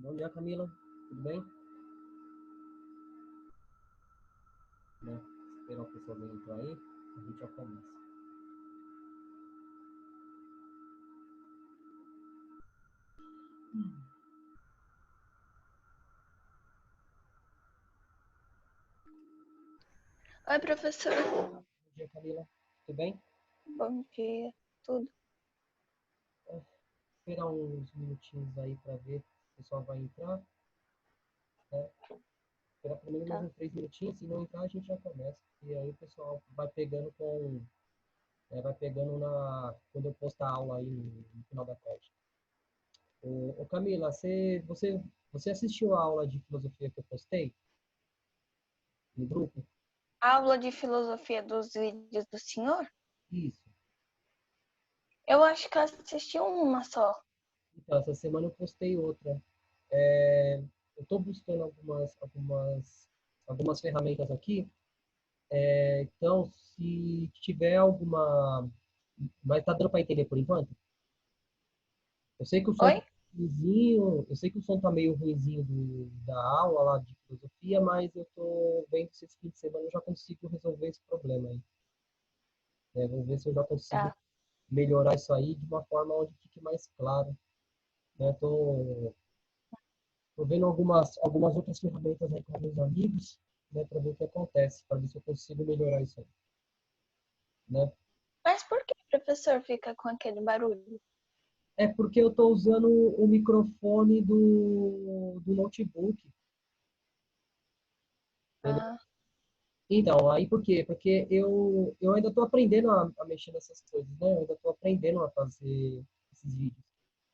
Bom dia, Camila. Tudo bem? Né? Esperar o pessoal vir entrar aí, a gente já começa. Oi, professor. Bom dia, Camila. Tudo bem? Bom dia. Tudo? Esperar uns minutinhos aí para ver se o pessoal vai entrar. Né? Esperar pelo menos mais Tá. uns 3 minutinhos, se não entrar a gente já começa. E aí o pessoal vai pegando vai pegando quando eu postar a aula aí no final da tarde. Ô, Camila, você assistiu a aula de filosofia que eu postei no grupo? Aula de filosofia dos vídeos do senhor? Isso. Eu acho que eu assisti uma só. Então, essa semana eu postei outra. É, eu estou buscando algumas ferramentas aqui. Então, se tiver alguma. Mas tá dando para entender por enquanto? Eu sei que o som Oi? tá ruinzinho, eu sei que o som tá meio ruinzinho da aula lá de filosofia, mas eu tô vendo se esse fim de semana eu já consigo resolver esse problema aí. Vou ver se eu já consigo Tá. melhorar isso aí de uma forma onde fique mais claro. Né? Tô vendo algumas outras ferramentas aí com meus amigos, né, para ver o que acontece, para ver se eu consigo melhorar isso aí, né? Mas por que o professor fica com aquele barulho? É porque eu estou usando o microfone do notebook, entendeu? Ah, Então, aí por quê? Porque eu ainda estou aprendendo a mexer nessas coisas, né? Eu ainda estou aprendendo a fazer esses vídeos.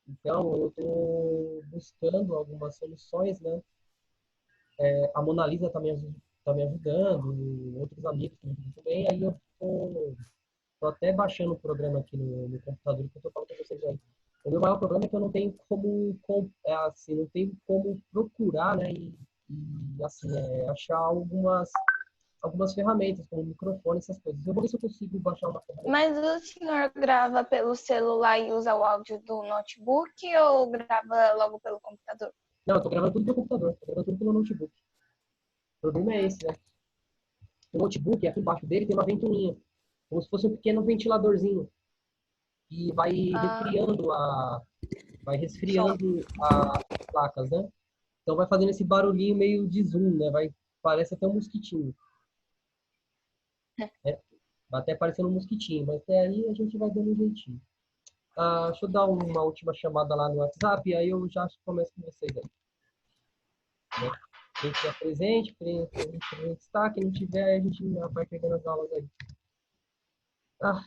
Então, eu estou buscando algumas soluções, né? A Mona Lisa tá me ajudando, outros amigos também estão bem, aí eu tô até baixando o programa aqui no computador que eu tô falando com vocês aí. O meu maior problema é que eu não tenho não tenho como procurar, né, e assim, achar algumas ferramentas, como microfone, essas coisas. Eu vou ver se eu consigo baixar uma ferramenta. mas o senhor grava pelo celular e usa o áudio do notebook ou grava logo pelo computador? Não, eu tô gravando tudo pelo computador, tô gravando tudo pelo notebook. O problema é esse, né? O notebook, aqui embaixo dele, tem uma ventoinha, como se fosse um pequeno ventiladorzinho, que Ah, vai som. resfriando as placas, né? Então vai fazendo esse barulhinho meio de zoom, né? Parece até um mosquitinho, né? Vai até parecendo um mosquitinho, mas até aí a gente vai dando um jeitinho. Deixa eu dar uma última chamada lá no WhatsApp e aí eu já começo com vocês aí. Né? Quem tiver presente, presente está, quem não tiver, aí a gente já vai pegando as aulas aí. Ah,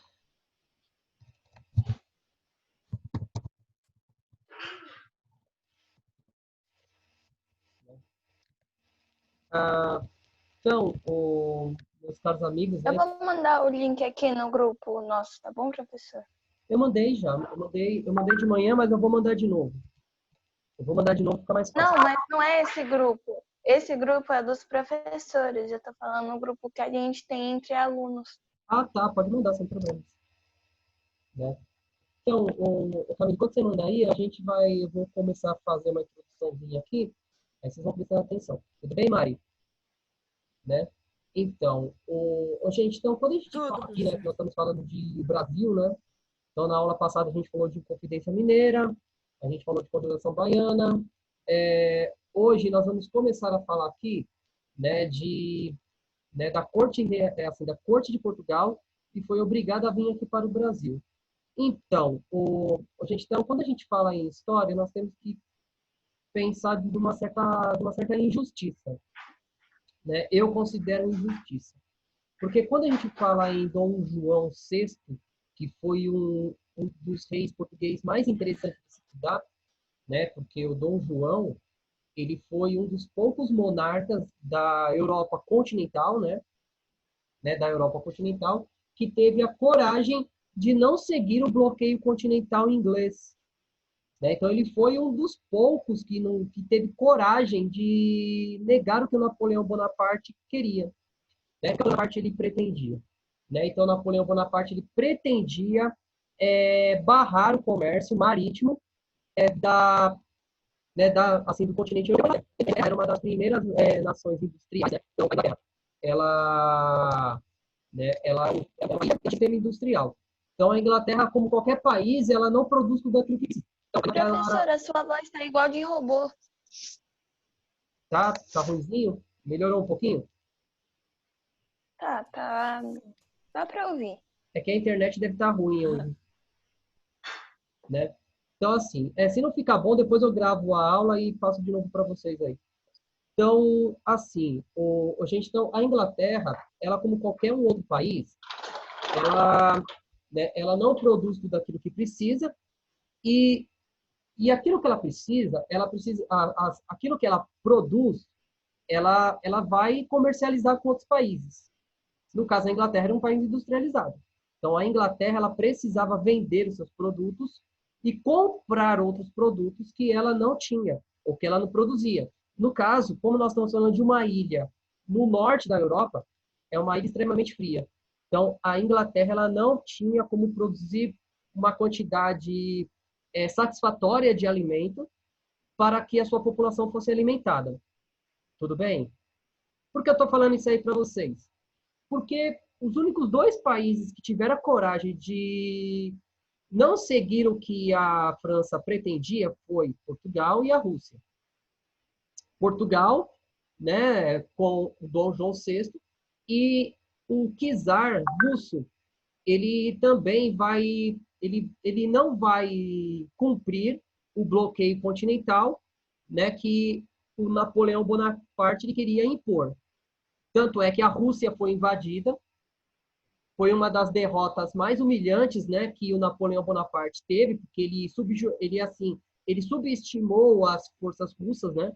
ah, então, meus caros amigos, Eu né? vou mandar o link aqui no grupo nosso, tá bom, professor? Eu mandei já, eu mandei de manhã, mas eu vou mandar de novo. Eu vou mandar de novo, fica mais fácil. Não, mas não é esse grupo. Esse grupo é dos professores. Eu tô falando no grupo que a gente tem entre alunos. Ah, tá, pode mandar sem problemas. Né? Então, Camilo, quando você mandar aí, eu vou começar a fazer uma introduçãozinha aqui, aí vocês vão prestar atenção. Tudo bem, Mari? Né? Então, gente, então, quando a gente Tudo, fala aqui, né, professor. que nós estamos falando de Brasil, né? Então, na aula passada a gente falou de Confidência Mineira, a gente falou de Confederação Baiana. Hoje nós vamos começar a falar aqui, né, da da Corte de Portugal, que foi obrigada a vir aqui para o Brasil. Então, então, quando a gente fala em história, nós temos que pensar de uma certa injustiça, né? Eu considero injustiça. Porque quando a gente fala em Dom João VI, que foi um dos reis portugueses mais interessantes de se estudar, né? Porque o Dom João, ele foi um dos poucos monarcas da Europa continental, né, da Europa continental, que teve a coragem de não seguir o bloqueio continental inglês. Né? Então, ele foi um dos poucos que teve coragem de negar o que o Napoleão Bonaparte queria, né? O que o Bonaparte ele pretendia. Né? Então, Napoleão Bonaparte ele pretendia barrar o comércio marítimo da, né, assim, do continente europeu. Era uma das primeiras nações industriais, né? Então, a Inglaterra, ela, né, ela é um sistema industrial. Então, a Inglaterra, como qualquer país, ela não produz tudo aquilo que precisa. Então, Professora, sua voz tá igual de robô. tá ruimzinho? Melhorou um pouquinho? Tá. Dá pra ouvir. É que a internet deve estar ruim hoje, né? Então, assim, se não ficar bom, depois eu gravo a aula e passo de novo para vocês aí. Então, assim, gente, então, a Inglaterra, ela como qualquer um outro país, ela, né, ela não produz tudo aquilo que precisa e, aquilo que ela precisa, aquilo que ela produz, ela vai comercializar com outros países. No caso, a Inglaterra era um país industrializado. Então, a Inglaterra ela precisava vender os seus produtos e comprar outros produtos que ela não tinha ou que ela não produzia. No caso, como nós estamos falando de uma ilha no norte da Europa, é uma ilha extremamente fria. Então, a Inglaterra ela não tinha como produzir uma quantidade satisfatória de alimento para que a sua população fosse alimentada. Tudo bem? Por que eu estou falando isso aí para vocês? Porque os únicos dois países que tiveram a coragem de não seguir o que a França pretendia foi Portugal e a Rússia. Portugal, né, com o Dom João VI, e o czar russo, ele também ele não vai cumprir o bloqueio continental, né, que o Napoleão Bonaparte ele queria impor. Tanto é que a Rússia foi invadida, foi uma das derrotas mais humilhantes, né, que o Napoleão Bonaparte teve, porque ele subestimou as forças russas, né?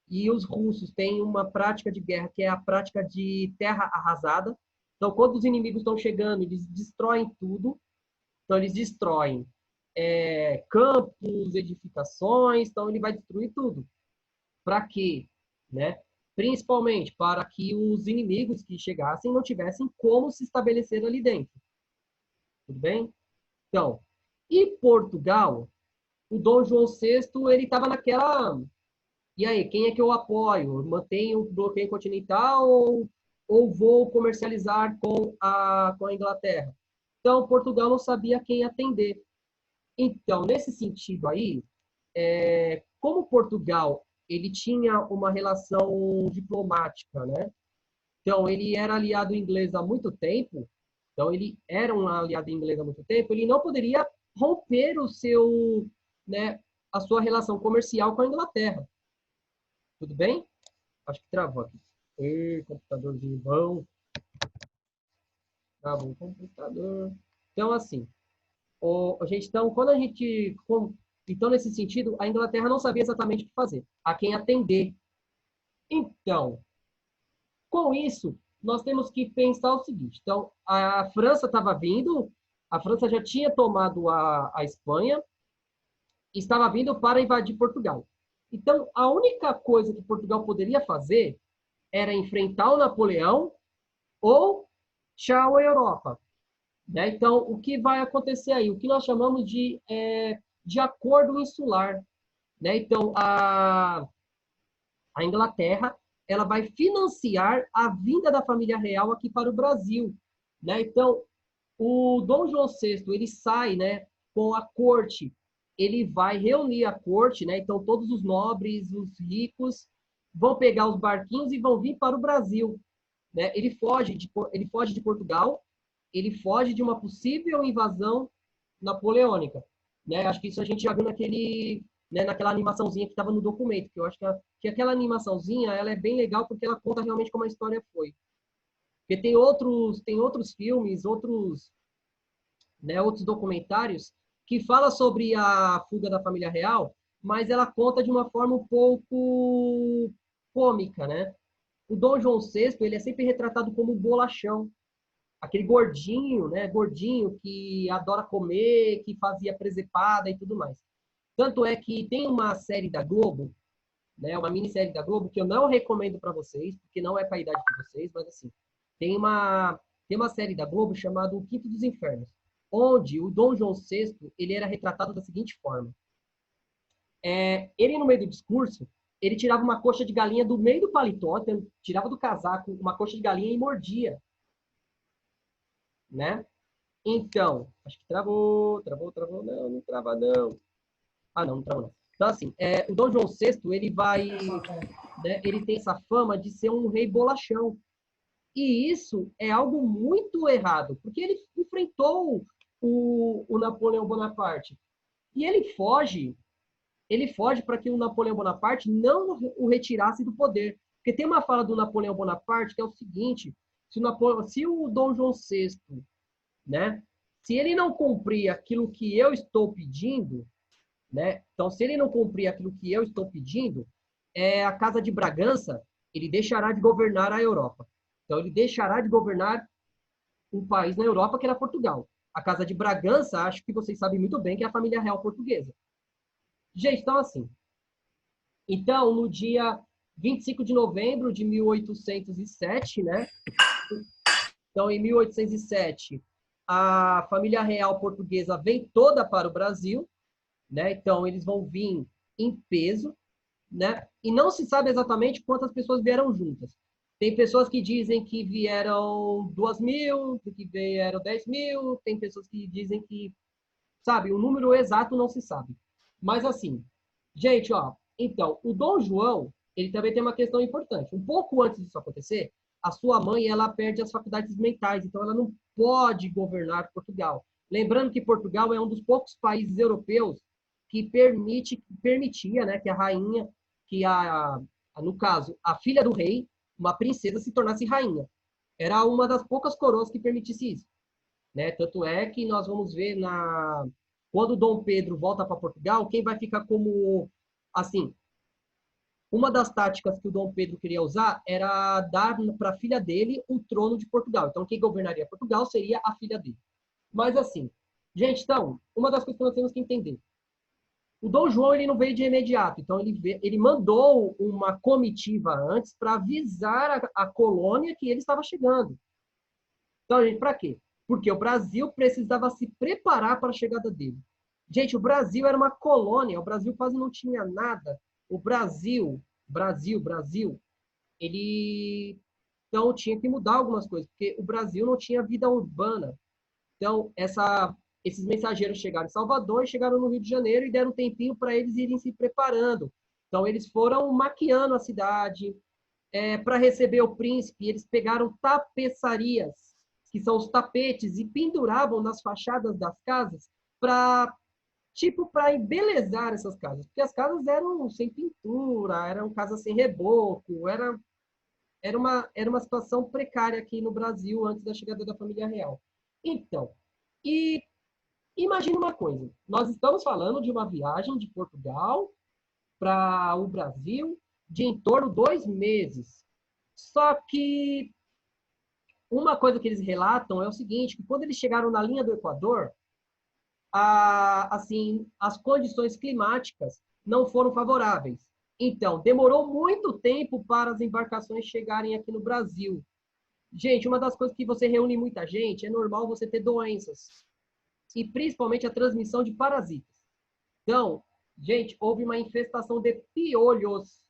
E os russos têm uma prática de guerra que é a prática de terra arrasada. Então, quando os inimigos estão chegando, eles destroem tudo. Então, eles destroem campos, edificações. Então, ele vai destruir tudo. Para quê? Né? Principalmente para que os inimigos que chegassem não tivessem como se estabelecer ali dentro. Tudo bem? Então, e Portugal, o Dom João VI, ele estava naquela... E aí, quem é que eu apoio? Mantenho o bloqueio continental ou vou comercializar com a Inglaterra? Então, Portugal não sabia quem atender. Então, nesse sentido aí, como Portugal ele tinha uma relação diplomática, né? Então, ele era aliado inglês há muito tempo, então ele era um aliado inglês há muito tempo, ele não poderia romper né, a sua relação comercial com a Inglaterra. Tudo bem? Acho que travou aqui. Ei, computadorzinho bom. Travou o computador. Então, assim, gente, então, quando a gente... Então, nesse sentido, a Inglaterra não sabia exatamente o que fazer, a quem atender. Então, com isso, nós temos que pensar o seguinte. Então, a França estava vindo, a França já tinha tomado a Espanha e estava vindo para invadir Portugal. Então, a única coisa que Portugal poderia fazer era enfrentar o Napoleão ou tchau a Europa. Né? Então, o que vai acontecer aí? O que nós chamamos de acordo insular. Né? Então, a Inglaterra ela vai financiar a vinda da família real aqui para o Brasil. Né? Então, o Dom João VI ele sai, né, com a corte. Ele vai reunir a corte, né? Então, todos os nobres, os ricos, vão pegar os barquinhos e vão vir para o Brasil. Né? Ele foge de Portugal, ele foge de uma possível invasão napoleônica. Né? Acho que isso a gente já viu naquela animaçãozinha que estava no documento, que eu acho que aquela animaçãozinha ela é bem legal porque ela conta realmente como a história foi. Porque tem outros filmes, outros documentários que fala sobre a fuga da família real, mas ela conta de uma forma um pouco cômica, né? O Dom João VI, ele é sempre retratado como um bolachão, aquele gordinho, né? Gordinho que adora comer, que fazia presepada e tudo mais. Tanto é que tem uma série da Globo, né? Uma minissérie da Globo que eu não recomendo para vocês, porque não é para a idade de vocês, mas assim, tem uma série da Globo chamada O Quinto dos Infernos, onde o Dom João VI ele era retratado da seguinte forma. Ele, no meio do discurso, ele tirava uma coxa de galinha do meio do paletó, então, tirava do casaco uma coxa de galinha e mordia, né? Então, acho que travou, não trava não. Ah, não trava não. Então, assim, o Dom João VI, ele vai, né, ele tem essa fama de ser um rei bolachão. E isso é algo muito errado, porque ele enfrentou o Napoleão Bonaparte. E ele foge para que o Napoleão Bonaparte não o retirasse do poder. Porque tem uma fala do Napoleão Bonaparte que é o seguinte, se o Dom João VI, né, se ele não cumprir aquilo que eu estou pedindo, né, então se ele não cumprir aquilo que eu estou pedindo, a Casa de Bragança, ele deixará de governar a Europa. Então ele deixará de governar um país na Europa que era Portugal. A Casa de Bragança, acho que vocês sabem muito bem que é a família real portuguesa. Gente, então assim, então no dia 25 de novembro de 1807, né? Então em 1807, a família real portuguesa vem toda para o Brasil, né? Então eles vão vir em peso, né? E não se sabe exatamente quantas pessoas vieram juntas. Tem pessoas que dizem que vieram 2.000, que vieram 10.000, tem pessoas que dizem que, sabe, o número exato não se sabe. Mas assim, gente, ó, então, o Dom João, ele também tem uma questão importante. Um pouco antes disso acontecer, a sua mãe, ela perde as faculdades mentais, então ela não pode governar Portugal. Lembrando que Portugal é um dos poucos países europeus que permitia, né, que a rainha, no caso, a filha do rei, uma princesa, se tornasse rainha. Era uma das poucas coroas que permitisse isso, né? Tanto é que nós vamos ver quando Dom Pedro volta para Portugal, quem vai ficar como, assim, uma das táticas que o Dom Pedro queria usar era dar para a filha dele o trono de Portugal. Então, quem governaria Portugal seria a filha dele. Mas, assim, gente, então, uma das coisas que nós temos que entender. O Dom João, ele não veio de imediato. Então, ele mandou uma comitiva antes para avisar a colônia que ele estava chegando. Então, gente, para quê? Porque o Brasil precisava se preparar para a chegada dele. Gente, o Brasil era uma colônia, o Brasil quase não tinha nada. O Brasil, ele então tinha que mudar algumas coisas, porque o Brasil não tinha vida urbana. Então, esses mensageiros chegaram em Salvador, chegaram no Rio de Janeiro e deram um tempinho para eles irem se preparando. Então, eles foram maquiando a cidade para receber o príncipe. Eles pegaram tapeçarias, que são os tapetes, e penduravam nas fachadas das casas para para embelezar essas casas. Porque as casas eram sem pintura, eram casas sem reboco, era uma situação precária aqui no Brasil antes da chegada da família real. Então, e imagine uma coisa, nós estamos falando de uma viagem de Portugal para o Brasil de em torno de 2 meses. Só que uma coisa que eles relatam é o seguinte, que quando eles chegaram na linha do Equador, assim, as condições climáticas não foram favoráveis. Então, demorou muito tempo para as embarcações chegarem aqui no Brasil. Gente, uma das coisas que você reúne muita gente, é normal você ter doenças. E principalmente a transmissão de parasitas. Então, gente, houve uma infestação de piolhos.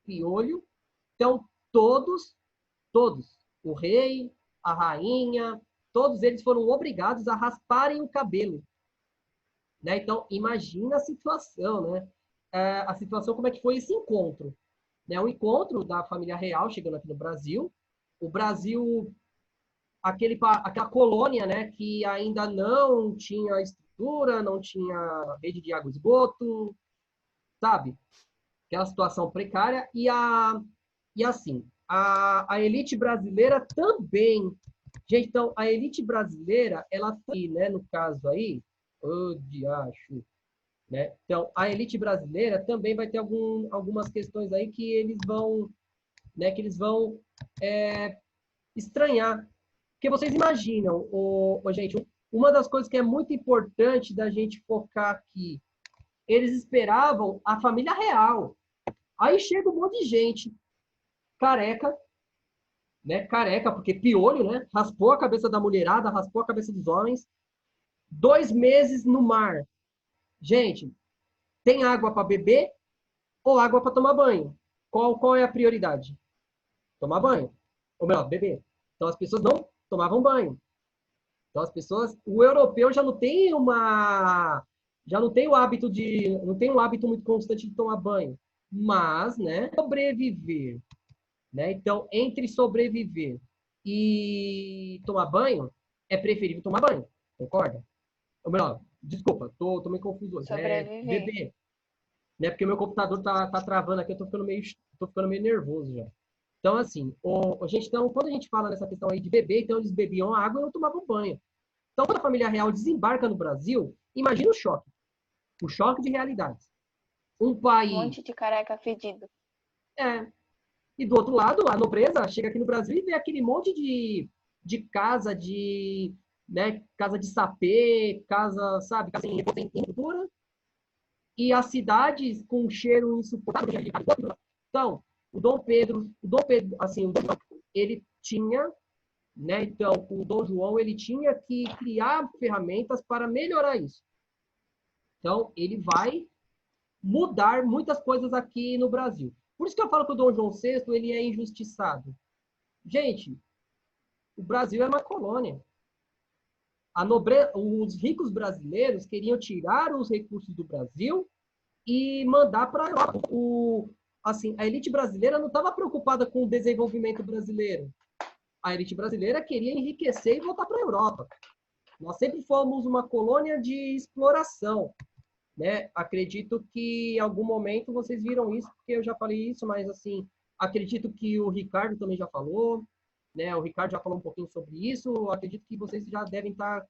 Piolho. Então, todos, o rei, a rainha, todos eles foram obrigados a rasparem o cabelo. Né? Então, imagina a situação, né? A situação, como é que foi esse encontro. Né? O encontro da família real chegando aqui no Brasil. O Brasil, aquela colônia, né, que ainda não tinha estrutura, não tinha rede de água e esgoto, sabe? Aquela situação precária. E assim, a elite brasileira também. Gente, então, a elite brasileira, ela tem, né, no caso aí, diacho, né? Então, a elite brasileira também vai ter algumas questões aí que eles vão, né, estranhar. Porque vocês imaginam, gente, uma das coisas que é muito importante da gente focar aqui, eles esperavam a família real. Aí chega um monte de gente careca, né? Careca, porque piolho, né? Raspou a cabeça da mulherada, raspou a cabeça dos homens. 2 meses no mar. Gente, Tem água para beber ou água para tomar banho? Qual é a prioridade? Tomar banho. Ou melhor, beber. Então, as pessoas não tomavam banho. Então, as pessoas... O europeu já não tem já não tem o hábito não tem um hábito muito constante de tomar banho. Mas, né, sobreviver. Né? Então, entre sobreviver e tomar banho, é preferível tomar banho. Concorda? Ou melhor, desculpa, tô meio confuso hoje. É Sobreviver. beber. Né? Porque meu computador tá travando aqui, eu tô ficando meio nervoso já. Então, assim, gente, então, quando a gente fala nessa questão aí de beber, então eles bebiam água e não tomavam banho. Então, quando a família real desembarca no Brasil, imagina o choque. O choque de realidades. Um Um país... monte de careca fedido. É, e do outro lado, a nobreza chega aqui no Brasil e vê aquele monte de casa né, casa de sapê, casa, sabe, casa em cultura, e as cidades com um cheiro insuportável. Então, assim, ele tinha, né, então, o Dom João, ele tinha que criar ferramentas para melhorar isso. Então, ele vai mudar muitas coisas aqui no Brasil. Por isso que eu falo que o Dom João VI, ele é injustiçado. Gente, o Brasil é uma colônia. Os ricos brasileiros queriam tirar os recursos do Brasil e mandar para a Europa. Assim, a elite brasileira não estava preocupada com o desenvolvimento brasileiro. A elite brasileira queria enriquecer e voltar para a Europa. Nós sempre fomos uma colônia de exploração. Né? Acredito que em algum momento vocês viram isso, porque eu já falei isso, mas assim, acredito que o Ricardo também já falou, né? O Ricardo já falou um pouquinho sobre isso. Acredito que vocês já devem estar,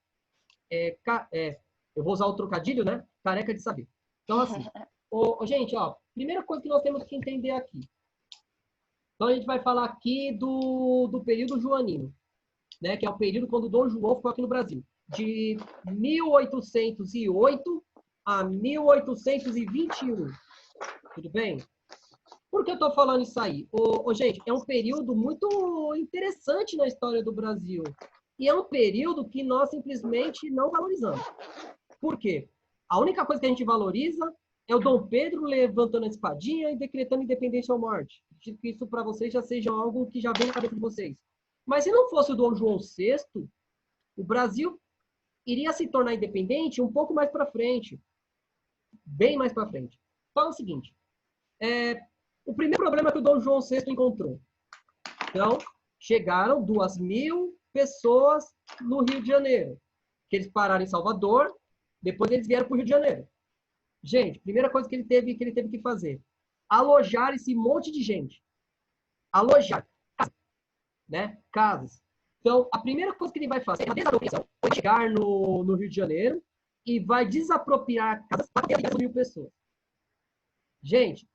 eu vou usar o trocadilho, né? Careca de saber. Então, assim, gente, ó, primeira coisa que nós temos que entender aqui. Então, a gente vai falar aqui do período joanino, né? Que é o período quando o Dom João ficou aqui no Brasil, de 1808 a 1821. Tudo bem? Por que eu estou falando isso aí? Gente, é um período muito interessante na história do Brasil. E é um período que nós simplesmente não valorizamos. Por quê? A única coisa que a gente valoriza é o Dom Pedro levantando a espadinha e decretando independência ou morte. Acredito que isso para vocês já seja algo que já vem na cabeça de vocês. Mas se não fosse o Dom João VI, o Brasil iria se tornar independente um pouco mais para frente. Bem mais para frente. Fala o seguinte, o primeiro problema que o Dom João VI encontrou. Então, chegaram 2.000 pessoas no Rio de Janeiro, que eles pararam em Salvador, depois eles vieram para o Rio de Janeiro. Gente, primeira coisa que ele teve que fazer, alojar esse monte de gente. Alojar, né? Casas. Então, a primeira coisa que ele vai fazer é a desapropriação. Vai chegar no Rio de Janeiro e vai desapropriar casas para 2.000 pessoas. Gente,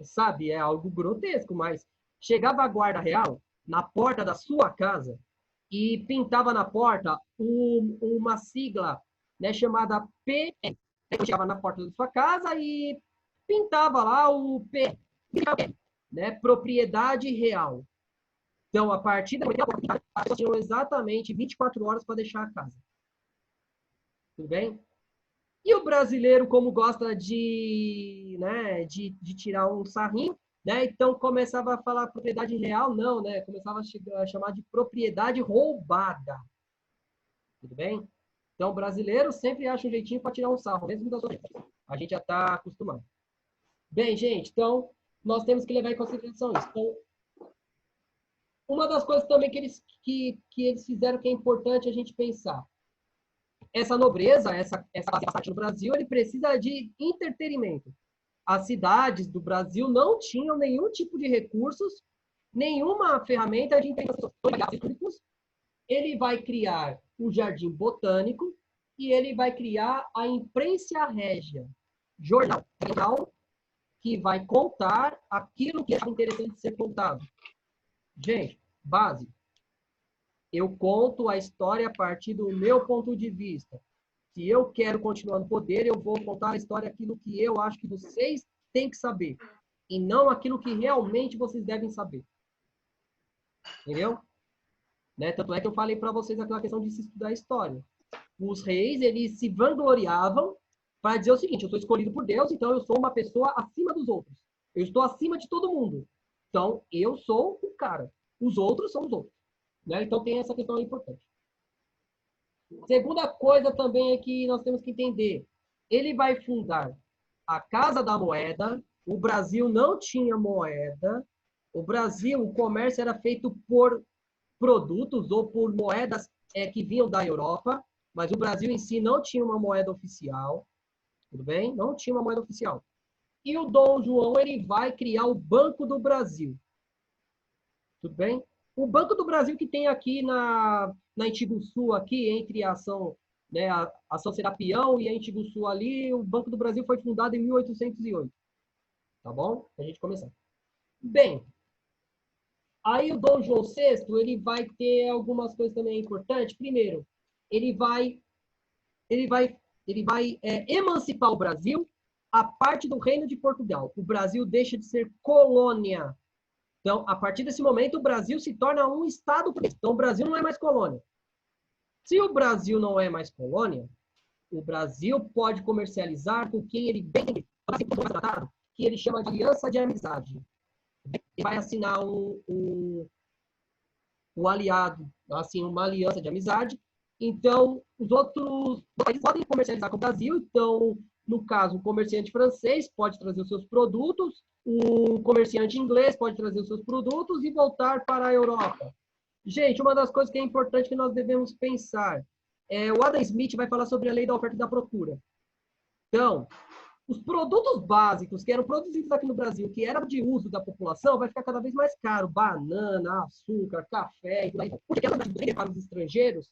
sabe, é algo grotesco, mas chegava a guarda real na porta da sua casa e pintava na porta uma sigla, né, chamada PE. Chegava na porta da sua casa e pintava lá o P, né, propriedade real. Então, a partir da manhã, as pessoas tinham exatamente 24 horas para deixar a casa. Tudo bem? E o brasileiro, como gosta né, de tirar um sarrinho, né, então começava a falar propriedade real, não, né? Começava a chamar de propriedade roubada. Tudo bem? Então, o brasileiro sempre acha um jeitinho para tirar um sarro, mesmo das outras. A gente já está acostumado. Bem, gente, então, nós temos que levar em consideração isso. Então, uma das coisas também que eles fizeram que é importante a gente pensar. Essa nobreza, essa parte no Brasil, ele precisa de entretenimento. As cidades do Brasil não tinham nenhum tipo de recursos, nenhuma ferramenta de entretenimento. Ele vai criar um jardim botânico e ele vai criar a imprensa régia, jornal que vai contar aquilo que é interessante de ser contado. Gente, base. Eu conto a história a partir do meu ponto de vista. Se eu quero continuar no poder, eu vou contar a história aquilo que eu acho que vocês têm que saber. E não aquilo que realmente vocês devem saber. Entendeu? Né? Tanto é que eu falei para vocês aquela questão de se estudar a história. Os reis, eles se vangloriavam para dizer o seguinte, eu sou escolhido por Deus, então eu sou uma pessoa acima dos outros. Eu estou acima de todo mundo. Então, eu sou o cara. Os outros são os outros. Né? Então, tem essa questão importante. Segunda coisa também é que nós temos que entender. Ele vai fundar a Casa da Moeda. O Brasil não tinha moeda. O Brasil, o comércio era feito por produtos ou por moedas que vinham da Europa, mas o Brasil em si não tinha uma moeda oficial. Tudo bem? Não tinha uma moeda oficial. E o Dom João, ele vai criar o Banco do Brasil. Tudo bem? O Banco do Brasil que tem aqui na Intiguçu, aqui entre a ação, né, a ação Serapião e a Intiguçu ali, o Banco do Brasil foi fundado em 1808. Tá bom? Pra gente começar. Bem, aí o Dom João VI, ele vai ter algumas coisas também importantes. Primeiro, ele vai emancipar o Brasil a parte do Reino de Portugal. O Brasil deixa de ser colônia. Então, a partir desse momento, o Brasil se torna um Estado. Então, o Brasil não é mais colônia. Se o Brasil não é mais colônia, o Brasil pode comercializar com quem ele bem tratado, que ele chama de aliança de amizade. Ele vai assinar um aliado, assim, uma aliança de amizade. Então, os outros países podem comercializar com o Brasil. Então, no caso, o comerciante francês pode trazer os seus produtos, o comerciante inglês pode trazer os seus produtos e voltar para a Europa. Gente, uma das coisas que é importante que nós devemos pensar o Adam Smith vai falar sobre a lei da oferta e da procura. Então, os produtos básicos que eram produzidos aqui no Brasil, que eram de uso da população, vai ficar cada vez mais caro. Banana, açúcar, café, porque ela vai para os estrangeiros,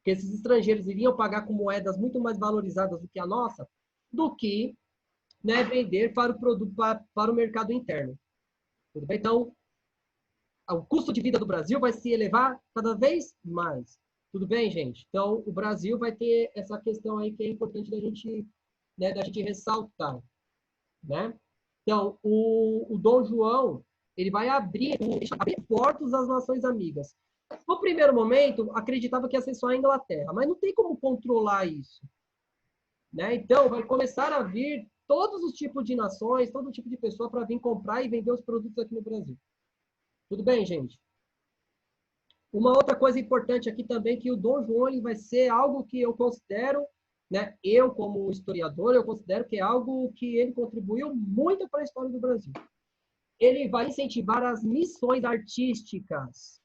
que esses estrangeiros iriam pagar com moedas muito mais valorizadas do que a nossa, do que, né, vender para o produto para o mercado interno. Tudo bem? Então, o custo de vida do Brasil vai se elevar cada vez mais. Tudo bem, gente? Então, o Brasil vai ter essa questão aí que é importante da gente ressaltar, né? Então, o Dom João, ele vai abrir portos às nações amigas. No primeiro momento, acreditava que ia ser só a Inglaterra, mas não tem como controlar isso, né? Então, vai começar a vir todos os tipos de nações, todo tipo de pessoa para vir comprar e vender os produtos aqui no Brasil. Tudo bem, gente? Uma outra coisa importante aqui também, que o Dom João ele vai ser algo que eu considero, né, eu como historiador, eu considero que é algo que ele contribuiu muito para a história do Brasil. Ele vai incentivar as missões artísticas.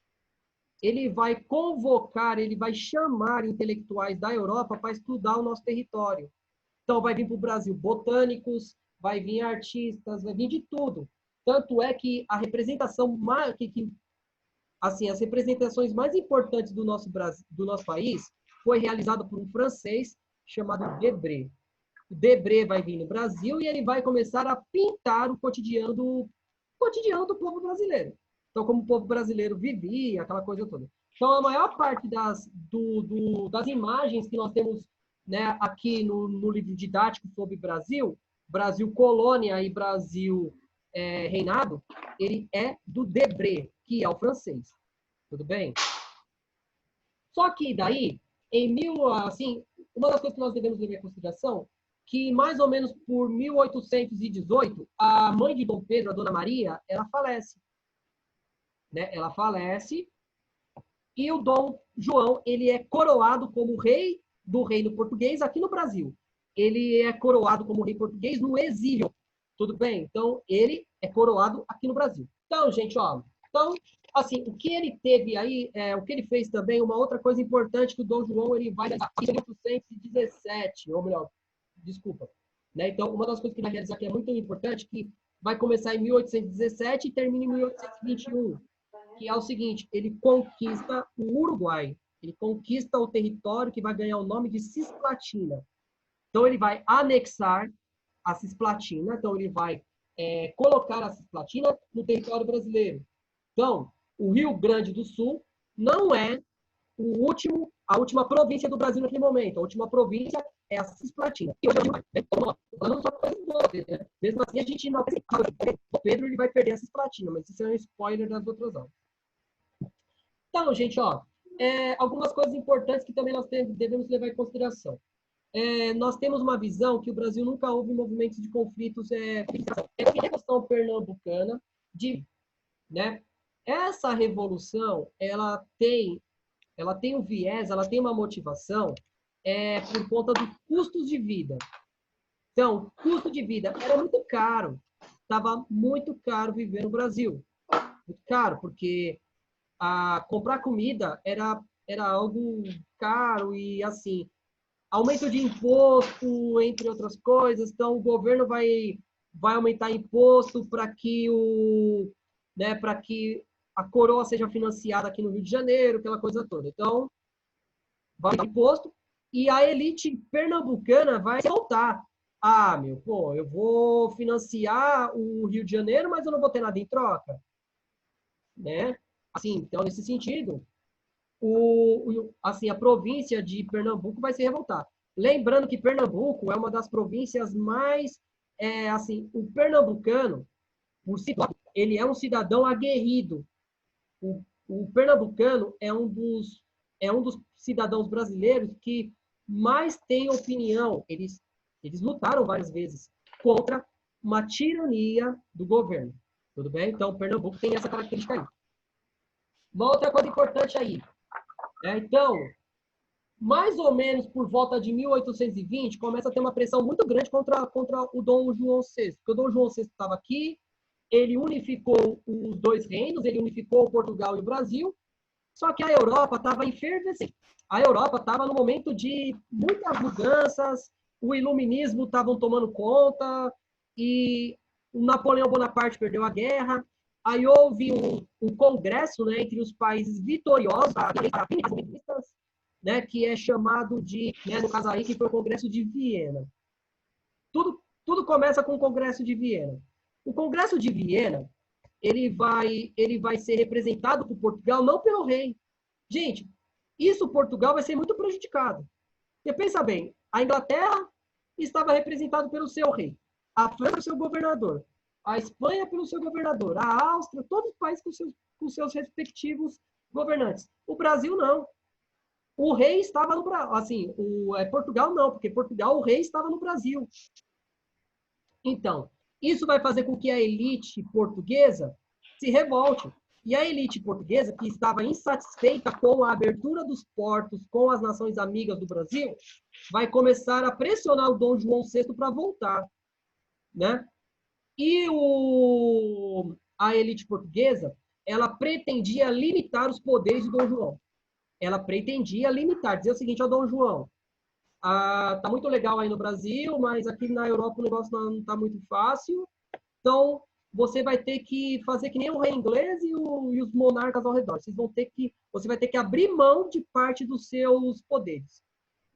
Ele vai convocar, ele vai chamar intelectuais da Europa para estudar o nosso território. Então, vai vir para o Brasil botânicos, vai vir artistas, vai vir de tudo. Tanto é que a representação, assim, as representações mais importantes do nosso país foi realizada por um francês chamado Debré. O Debré vai vir no Brasil e ele vai começar a pintar o cotidiano do povo brasileiro. Então, como o povo brasileiro vivia, aquela coisa toda. Então, a maior parte das imagens que nós temos, né, aqui no livro didático sobre Brasil colônia e Brasil reinado, ele é do Debré, que é o francês. Tudo bem? Só que daí, uma das coisas que nós devemos levar em consideração, que mais ou menos por 1818, a mãe de Dom Pedro, a Dona Maria, ela falece. Né? Ela falece e o Dom João, ele é coroado como rei do reino português aqui no Brasil. Ele é coroado como rei português no exílio. Tudo bem? Então, ele é coroado aqui no Brasil. Então, gente, ó. Então, assim, o que ele teve aí, o que ele fez também, uma outra coisa importante que o Dom João, ele vai realizar em 1817, ou melhor, desculpa. Né? Então, uma das coisas que ele vai realizar que é muito importante, que vai começar em 1817 e termina em 1821, que é o seguinte, ele conquista o Uruguai, ele conquista o território que vai ganhar o nome de Cisplatina. Então, ele vai anexar a Cisplatina, então ele vai colocar a Cisplatina no território brasileiro. Então, o Rio Grande do Sul não é a última província do Brasil naquele momento. A última província é a Cisplatina. E hoje mesmo assim, a gente não... O Pedro ele vai perder a Cisplatina, mas isso é um spoiler das outras aulas. Então, gente, ó, algumas coisas importantes que também nós devemos levar em consideração. nós temos uma visão que o Brasil nunca houve movimentos de conflitos. É a Revolução Pernambucana, né? Essa revolução, ela tem um viés, ela tem uma motivação por conta dos custos de vida. Então, custo de vida era muito caro. Estava muito caro viver no Brasil. Muito caro, porque comprar comida era algo caro e, assim, aumento de imposto, entre outras coisas. Então, o governo vai aumentar imposto para que para que a coroa seja financiada aqui no Rio de Janeiro, aquela coisa toda. Então, vai aumentar imposto e a elite pernambucana vai voltar. Eu vou financiar o Rio de Janeiro, mas eu não vou ter nada em troca, né? Assim, então, nesse sentido, a província de Pernambuco vai se revoltar. Lembrando que Pernambuco é uma das províncias mais, o pernambucano, por si, ele é um cidadão aguerrido. O pernambucano é um dos cidadãos brasileiros que mais tem opinião. Eles lutaram várias vezes contra uma tirania do governo. Tudo bem? Então, Pernambuco tem essa característica aí. Uma outra coisa importante aí. Então, mais ou menos por volta de 1820, começa a ter uma pressão muito grande contra o Dom João VI. Porque o Dom João VI estava aqui, ele unificou os dois reinos, ele unificou Portugal e o Brasil, só que a Europa estava enfervescendo. A Europa estava no momento de muitas mudanças, o iluminismo estava tomando conta, e o Napoleão Bonaparte perdeu a guerra. Aí houve um congresso, né, entre os países vitoriosos, né, que é chamado de, né, no caso aí, que foi o Congresso de Viena. Tudo começa com o Congresso de Viena. O Congresso de Viena, ele vai ser representado por Portugal, não pelo rei. Gente, isso Portugal vai ser muito prejudicado. Porque pensa bem, a Inglaterra estava representada pelo seu rei, a França pelo seu governador, a Espanha pelo seu governador, a Áustria, todos os países com seus respectivos governantes. O Brasil não. O rei estava no Brasil. Assim, Portugal não, porque Portugal, o rei estava no Brasil. Então, isso vai fazer com que a elite portuguesa se revolte. E a elite portuguesa, que estava insatisfeita com a abertura dos portos com as nações amigas do Brasil, vai começar a pressionar o Dom João VI para voltar, né? E a elite portuguesa, ela pretendia limitar os poderes de Dom João. Ela pretendia limitar, dizer o seguinte ao Dom João: tá muito legal aí no Brasil, mas aqui na Europa o negócio não está muito fácil, então você vai ter que fazer que nem o rei inglês e os monarcas ao redor. Você vai ter que abrir mão de parte dos seus poderes,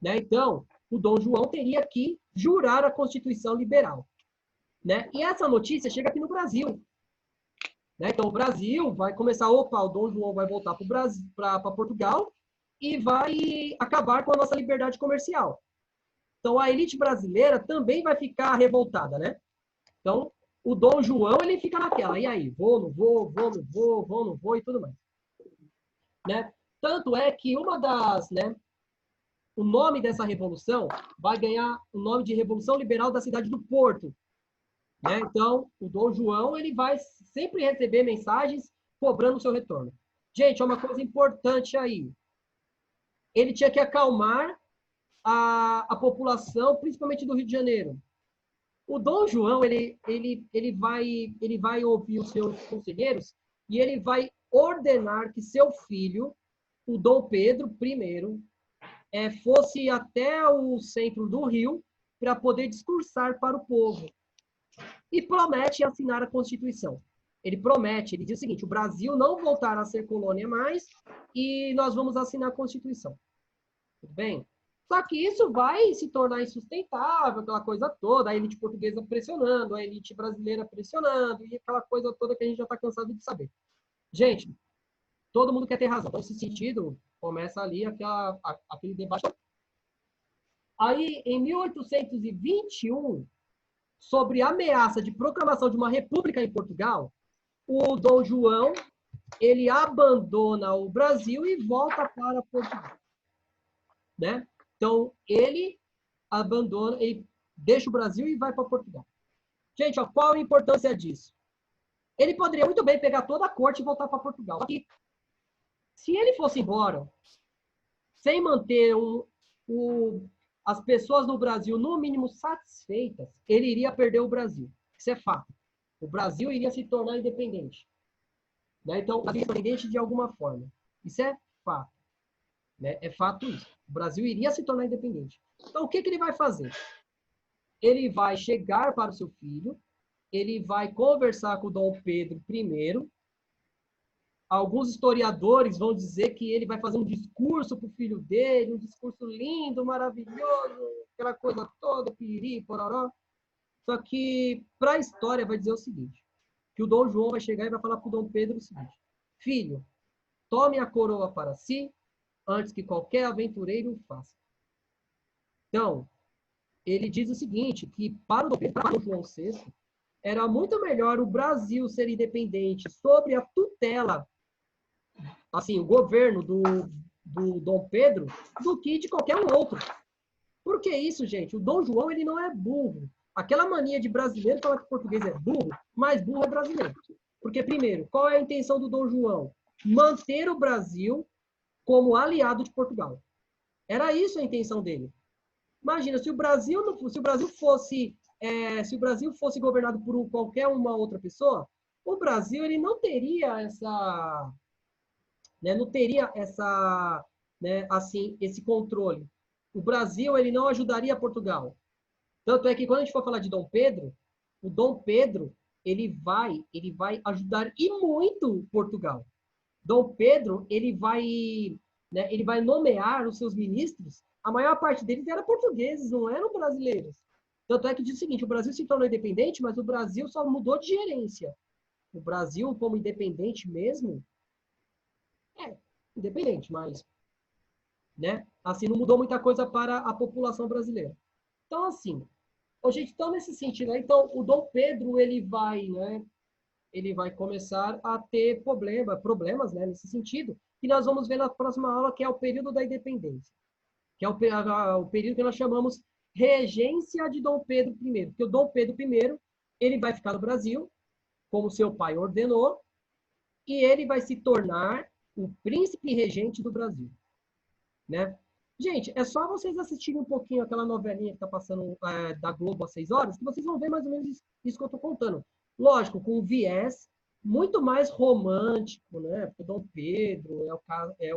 né? Então, o Dom João teria que jurar a Constituição Liberal, né? E essa notícia chega aqui no Brasil, né? Então, o Brasil vai começar, o Dom João vai voltar para Portugal e vai acabar com a nossa liberdade comercial. Então, a elite brasileira também vai ficar revoltada, né? Então, o Dom João, ele fica naquela, e aí, vou, não vou, vou, não vou, vou, não vou, e tudo mais. Né? Tanto é que o nome dessa revolução vai ganhar o nome de Revolução Liberal da cidade do Porto. Né? Então, o Dom João, ele vai sempre receber mensagens cobrando o seu retorno. Gente, é uma coisa importante aí. Ele tinha que acalmar a população, principalmente do Rio de Janeiro. O Dom João, ele vai ouvir os seus conselheiros e ele vai ordenar que seu filho, o Dom Pedro I, fosse até o centro do Rio para poder discursar para o povo. E promete assinar a Constituição. Ele promete, ele diz o seguinte: o Brasil não voltará a ser colônia mais e nós vamos assinar a Constituição. Tudo bem? Só que isso vai se tornar insustentável, aquela coisa toda, a elite portuguesa pressionando, a elite brasileira pressionando, e aquela coisa toda que a gente já está cansado de saber. Gente, todo mundo quer ter razão. Então, nesse sentido, começa ali aquele debate. Aí, em 1821, sobre a ameaça de proclamação de uma república em Portugal, o Dom João, ele abandona o Brasil e volta para Portugal. Né? Então, ele abandona, ele deixa o Brasil e vai para Portugal. Gente, ó, qual a importância disso? Ele poderia muito bem pegar toda a corte e voltar para Portugal. Só que, se ele fosse embora, sem manter as pessoas no Brasil, no mínimo, satisfeitas, ele iria perder o Brasil. Isso é fato. O Brasil iria se tornar independente. Né? Então, independente de alguma forma. Isso é fato. Né? É fato isso. O Brasil iria se tornar independente. Então, o que ele vai fazer? Ele vai chegar para o seu filho, ele vai conversar com o Dom Pedro I. Alguns historiadores vão dizer que ele vai fazer um discurso para o filho dele, um discurso lindo, maravilhoso, aquela coisa toda, piriri, pororó. Só que, para a história, vai dizer o seguinte, que o Dom João vai chegar e vai falar para o Dom Pedro o seguinte: filho, tome a coroa para si, antes que qualquer aventureiro o faça. Então, ele diz o seguinte, que para o Dom Pedro, para o João VI, era muito melhor o Brasil ser independente sob a tutela, assim, o governo do Dom Pedro, do que de qualquer um outro. Por que isso, gente? O Dom João, ele não é burro. Aquela mania de brasileiro falar que o português é burro, mas burro é brasileiro. Porque, primeiro, qual é a intenção do Dom João? Manter o Brasil como aliado de Portugal. Era isso a intenção dele. Imagina, se o Brasil fosse governado por qualquer uma outra pessoa, o Brasil ele não teria essa, né, assim, esse controle. O Brasil ele não ajudaria Portugal. Tanto é que quando a gente for falar de Dom Pedro, o Dom Pedro ele vai ajudar e muito Portugal. Dom Pedro ele vai nomear os seus ministros. A maior parte deles eram portugueses, não eram brasileiros. Tanto é que diz o seguinte: o Brasil se tornou independente, mas o Brasil só mudou de gerência. O Brasil, como independente mesmo, é independente, mas, né? Assim, não mudou muita coisa para a população brasileira. Então, assim, gente, então nesse sentido, né? Então o Dom Pedro ele vai começar a ter problemas, né, nesse sentido, que nós vamos ver na próxima aula, que é o período da independência, que é o período que nós chamamos regência de Dom Pedro I, porque o Dom Pedro I ele vai ficar no Brasil, como seu pai ordenou, e ele vai se tornar o príncipe regente do Brasil, né? Gente, é só vocês assistirem um pouquinho aquela novelinha que está passando da Globo às 6 horas, que vocês vão ver mais ou menos isso que eu estou contando. Lógico, com um viés muito mais romântico, né? Porque Dom Pedro é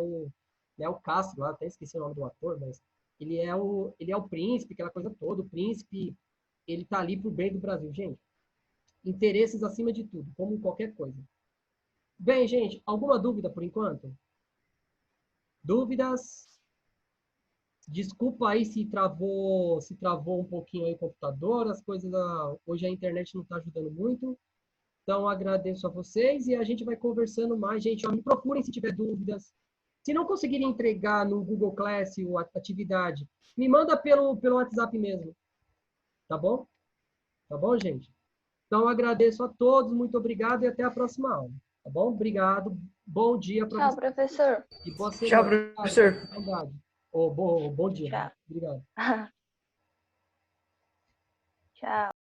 o Castro, lá, até esqueci o nome do ator, mas ele é o príncipe, aquela coisa toda. O príncipe, ele tá ali pro bem do Brasil, gente. Interesses acima de tudo, como qualquer coisa. Bem, gente, alguma dúvida por enquanto? Dúvidas? Desculpa aí se travou um pouquinho aí o computador, as coisas hoje a internet não está ajudando muito. Então agradeço a vocês e a gente vai conversando mais, gente. Me procurem se tiver dúvidas. Se não conseguirem entregar no Google Class a atividade, me manda pelo WhatsApp mesmo. Tá bom? Tá bom, gente? Então agradeço a todos, muito obrigado e até a próxima aula. Tá bom? Obrigado. Bom dia para Tchau, professor. E boa Tchau, semana. professor. Bom dia. Tchau. Obrigado. Tchau.